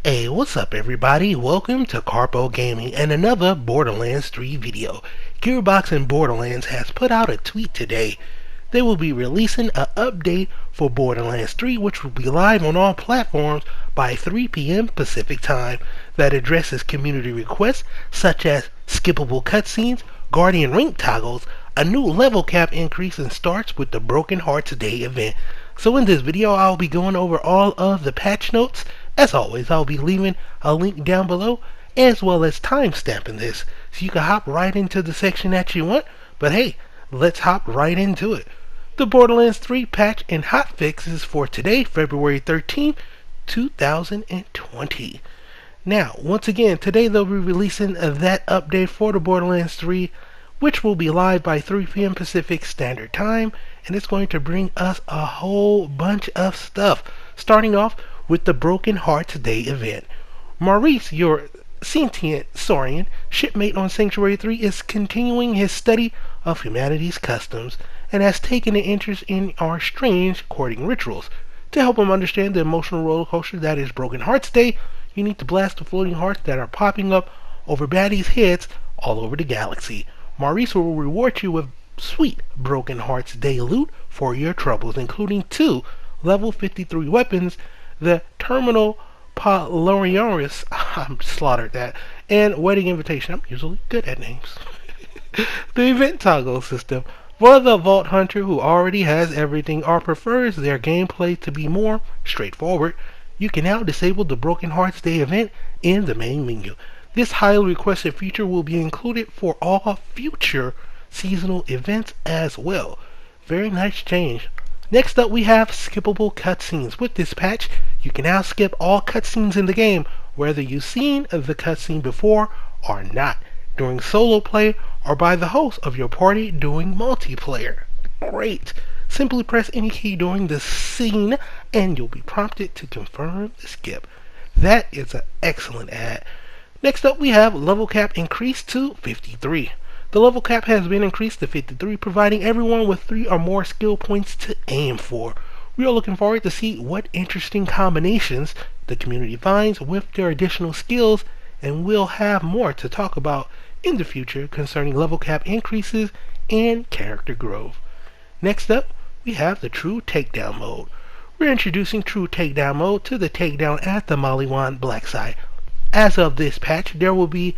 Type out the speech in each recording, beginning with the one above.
Hey, what's up everybody? Welcome to Karpo Gaming and another Borderlands 3 video. Gearbox and Borderlands has put out a tweet today. They will be releasing an update for Borderlands 3 which will be live on all platforms by 3 p.m. Pacific time that addresses community requests such as skippable cutscenes, guardian rank toggles, a new level cap increase, and starts with the Broken Hearts Day event. So in this video I'll be going over all of the patch notes. As always, I'll be leaving a link down below as well as timestamping this so you can hop right into the section that you want. But hey, let's hop right into it. The Borderlands 3 patch and hotfixes for today, February 13th, 2020. Now, once again, today they'll be releasing that update for the Borderlands 3, which will be live by 3 p.m. Pacific Standard Time, and it's going to bring us a whole bunch of stuff, starting off with the Broken Hearts Day event. Maurice, your sentient Saurian shipmate on Sanctuary 3, is continuing his study of humanity's customs and has taken an interest in our strange courting rituals. To help him understand the emotional roller coaster that is Broken Hearts Day, you need to blast the floating hearts that are popping up over baddies' heads all over the galaxy. Maurice will reward you with sweet Broken Hearts Day loot for your troubles, including 2 level 53 weapons, the Terminal Paloriaris, I'm slaughtered that, and Wedding Invitation. I'm usually good at names. The event toggle system. For the Vault Hunter who already has everything or prefers their gameplay to be more straightforward, you can now disable the Broken Hearts Day event in the main menu. This highly requested feature will be included for all future seasonal events as well. Very nice change. Next up, we have skippable cutscenes. With this patch, you can now skip all cutscenes in the game, whether you've seen the cutscene before or not, during solo play or by the host of your party doing multiplayer. Great! Simply press any key during the scene and you'll be prompted to confirm the skip. That is an excellent add. Next up, we have level cap increased to 53. The level cap has been increased to 53, providing everyone with 3 or more skill points to aim for. We are looking forward to see what interesting combinations the community finds with their additional skills, and we'll have more to talk about in the future concerning level cap increases and character growth. Next up, we have the True Takedown mode. We're introducing True Takedown mode to the takedown at the Maliwan Black Site. As of this patch, there will be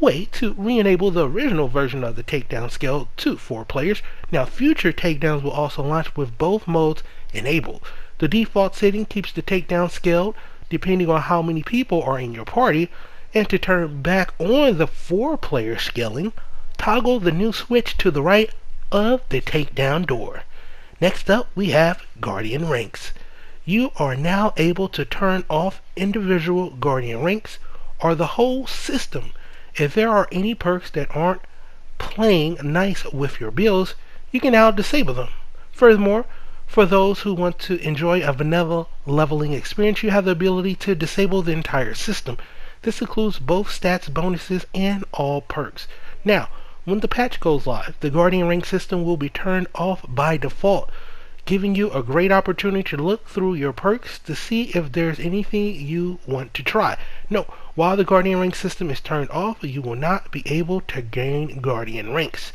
way to re-enable the original version of the takedown skill to 4 players. Now, future takedowns will also launch with both modes enabled. The default setting keeps the takedown scaled depending on how many people are in your party, and to turn back on the 4-player scaling, toggle the new switch to the right of the takedown door. Next up, we have Guardian Ranks. You are now able to turn off individual Guardian Ranks or the whole system if there are any perks that aren't playing nice with your builds. You can now disable them. Furthermore, for those who want to enjoy a vanilla leveling experience, you have the ability to disable the entire system. This includes both stats bonuses and all perks. Now, when the patch goes live, the Guardian Rank system will be turned off by default, giving you a great opportunity to look through your perks to see if there's anything you want to try. No, while the Guardian Rank system is turned off, you will not be able to gain Guardian Ranks.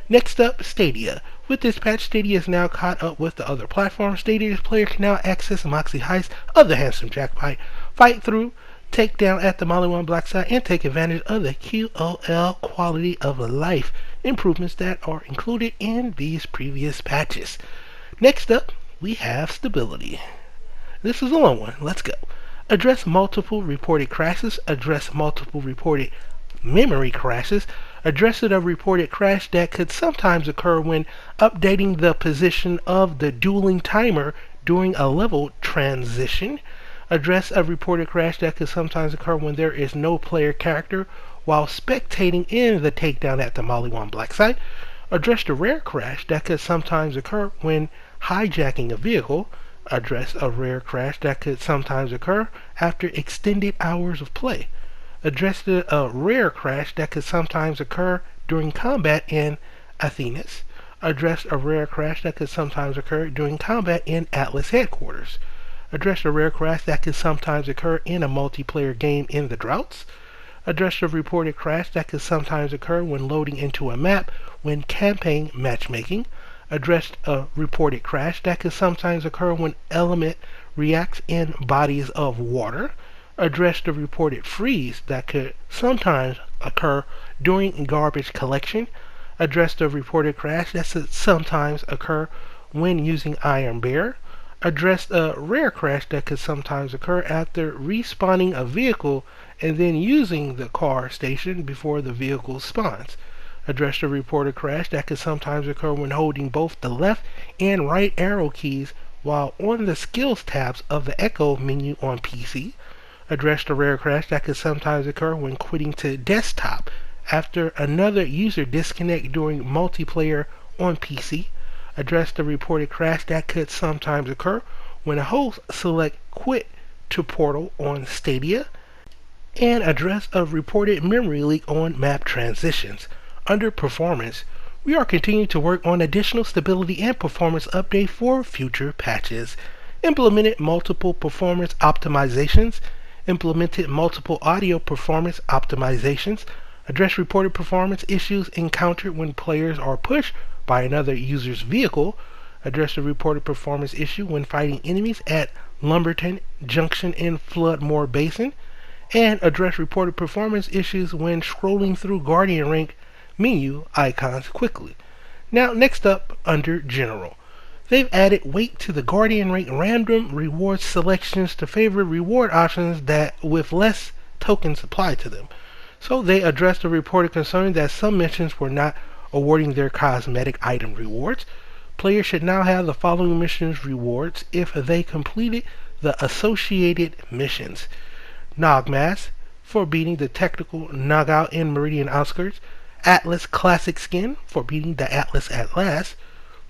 Next up, Stadia. With this patch, Stadia is now caught up with the other platforms. Stadia's players can now access Moxie Heist of the Handsome Jack fight through, take down at the Maliwan Black Site, and take advantage of the QOL quality of life improvements that are included in these previous patches. Next up, we have Stability. This is a long one. Let's go. Address multiple reported crashes. Address multiple reported memory crashes. Address a reported crash that could sometimes occur when updating the position of the dueling timer during a level transition. Address a reported crash that could sometimes occur when there is no player character while spectating in the takedown at the Maliwan Black Site. Address the rare crash that could sometimes occur when hijacking a vehicle. Address a rare crash that could sometimes occur after extended hours of play. Address a rare crash that could sometimes occur during combat in Athenas. Address a rare crash that could sometimes occur during combat in Atlas headquarters. Address the rare crash that can sometimes occur in a multiplayer game in the droughts. Address the reported crash that can sometimes occur when loading into a map when campaign matchmaking. Address a reported crash that can sometimes occur when element reacts in bodies of water. Address the reported freeze that could sometimes occur during garbage collection. Address the reported crash that could sometimes occur when using Iron Bear. Address a rare crash that could sometimes occur after respawning a vehicle and then using the car station before the vehicle spawns. Address the reported crash that could sometimes occur when holding both the left and right arrow keys while on the skills tabs of the Echo menu on PC. Address the rare crash that could sometimes occur when quitting to desktop after another user disconnect during multiplayer on PC. Address the reported crash that could sometimes occur when a host select quit to portal on Stadia. And address a reported memory leak on map transitions. Under performance, we are continuing to work on additional stability and performance update for future patches. Implemented multiple performance optimizations. Implemented multiple audio performance optimizations. Address reported performance issues encountered when players are pushed by another user's vehicle. Address the reported performance issue when fighting enemies at Lumberton Junction in Floodmore Basin. And address reported performance issues when scrolling through Guardian Rank menu icons quickly. Now, next up, under General. They've added weight to the Guardian Rank random reward selections to favor reward options that with less tokens applied to them. So they addressed the reported concern that some missions were not awarding their cosmetic item rewards. Players should now have the following missions rewards if they completed the associated missions. Nogmas for beating the technical Nogout in Meridian Outskirts. Atlas Classic skin for beating the Atlas at last.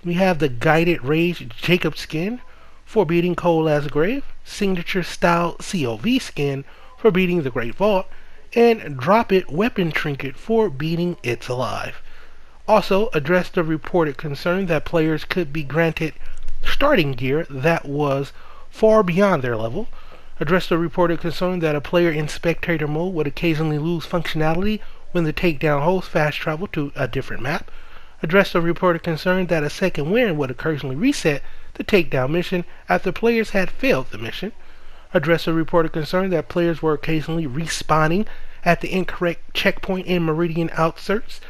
We have the Guided Rage Jacob skin for beating Coal's Grave. Signature Style COV skin for beating the Great Vault. And Drop It Weapon Trinket for beating It's Alive. Also address the reported concern that players could be granted starting gear that was far beyond their level. Address the reported concern that a player in spectator mode would occasionally lose functionality when the takedown host fast travel to a different map. Address the reported concern that a second win would occasionally reset the takedown mission after players had failed the mission. Address the reported concern that players were occasionally respawning at the incorrect checkpoint in Meridian Outskirts.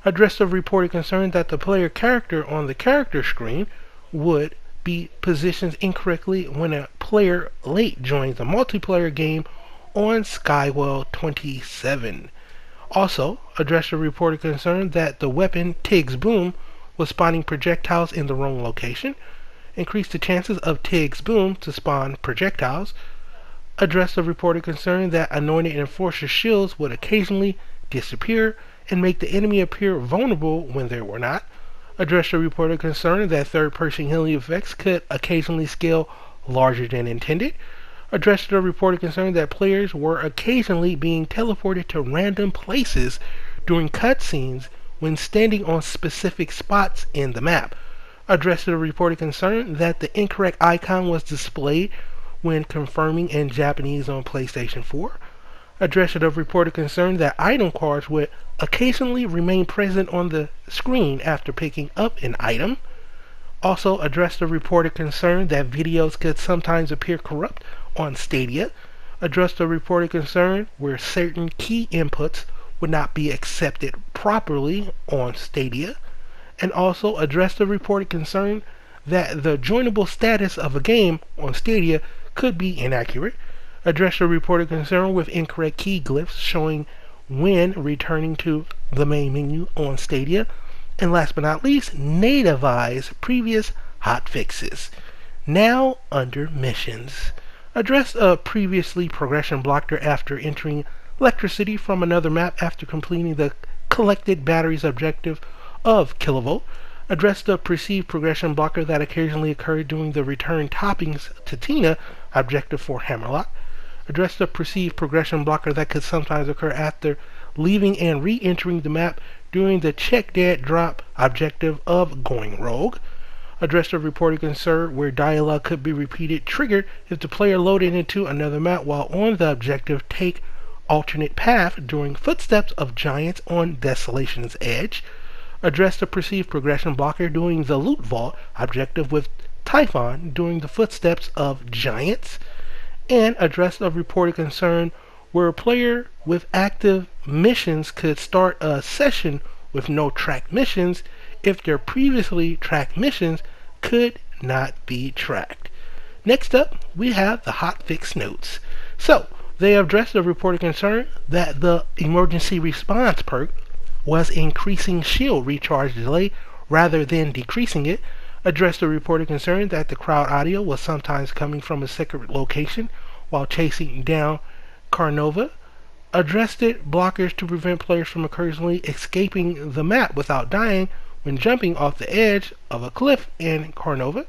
Address the reported concern that the player character on the character screen would be positioned incorrectly when a player late joins a multiplayer game on Skywell 27. Also, address the reported concern that the weapon Tig's Boom was spawning projectiles in the wrong location. Increase the chances of Tig's Boom to spawn projectiles. Address the reported concern that anointed enforcer shields would occasionally disappear and make the enemy appear vulnerable when they were not. Address the reported concern that third-person healing effects could occasionally scale larger than intended. Address the reported concern that players were occasionally being teleported to random places during cutscenes when standing on specific spots in the map. Address the reported concern that the incorrect icon was displayed when confirming in Japanese on PlayStation 4. Address the reported concern that item cards would occasionally remain present on the screen after picking up an item. Also address the reported concern that videos could sometimes appear corrupt on Stadia. Address the reported concern where certain key inputs would not be accepted properly on Stadia. And also address the reported concern that the joinable status of a game on Stadia could be inaccurate. Address the reported concern with incorrect key glyphs showing when returning to the main menu on Stadia. And last but not least, nativize previous hotfixes. Now under missions. Address a previously progression blocker after entering electricity from another map after completing the collected batteries objective of Kilovolt. Address the perceived progression blocker that occasionally occurred during the return toppings to Tina objective for Hammerlock. Address the perceived progression blocker that could sometimes occur after leaving and re-entering the map during the Check Dead drop objective of Going Rogue. Address the reported concern where dialogue could be repeated triggered if the player loaded into another map while on the objective. Take alternate path during footsteps of giants on Desolation's Edge. Address the perceived progression blocker during the loot vault objective with Typhon during the footsteps of giants. And address the reported concern where a player with active missions could start a session with no tracked missions if their previously tracked missions could not be tracked. Next up, we have the HOTFIX notes. So, they addressed the reported concern that the emergency response perk was increasing shield recharge delay rather than decreasing it. Addressed the reported concern that the crowd audio was sometimes coming from a secret location while chasing down Karnova. Addressed it blockers to prevent players from occasionally escaping the map without dying when jumping off the edge of a cliff in Karnova.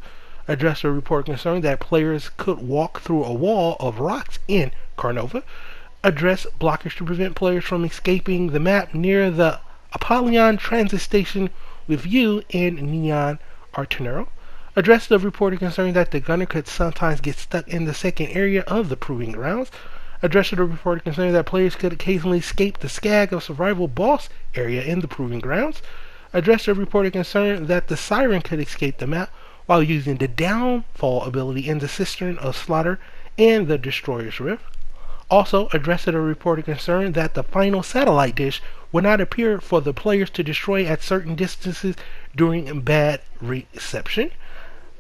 Addressed a report concern that players could walk through a wall of rocks in Karnova. Addressed blockers to prevent players from escaping the map near the Apollyon transit station with you in Neon Artenero. Addressed the reported concern that the gunner could sometimes get stuck in the second area of the Proving Grounds. Addressed the reported concern that players could occasionally escape the Skag of Survival boss area in the Proving Grounds. Addressed the reported concern that the Siren could escape the map while using the Downfall ability in the Cistern of Slaughter and the Destroyer's Rift. Also addressed a reported concern that the final satellite dish would not appear for the players to destroy at certain distances during bad reception.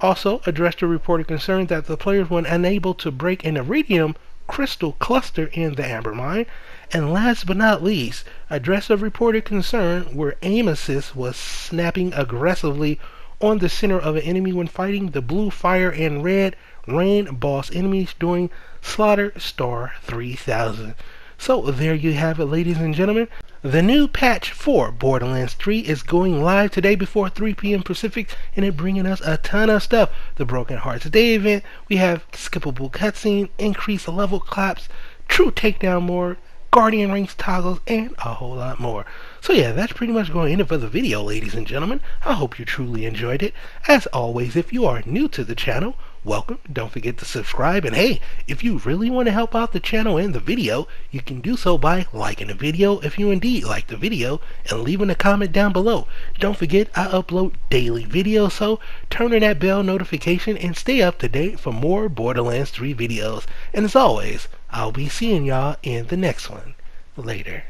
Also addressed a reported concern that the players were unable to break an iridium crystal cluster in the Amber Mine. And last but not least, addressed a reported concern where aim assist was snapping aggressively on the center of an enemy when fighting the blue fire and red rain boss enemies during Slaughter Star 3000. So there you have it, ladies and gentlemen. The new patch for Borderlands 3 is going live today before 3 p.m. Pacific, and it bringing us a ton of stuff. The Broken Hearts Day event, we have skippable cutscene, increased level caps, true takedown mode, Guardian ranks toggles, and a whole lot more. So yeah, that's pretty much going to end it for the video, ladies and gentlemen. I hope you truly enjoyed it. As always, if you are new to the channel, welcome. Don't forget to subscribe. And hey, if you really want to help out the channel and the video, you can do so by liking the video if you indeed like the video and leaving a comment down below. Don't forget, I upload daily videos, so turn on that bell notification and stay up to date for more Borderlands 3 videos. And as always, I'll be seeing y'all in the next one. Later.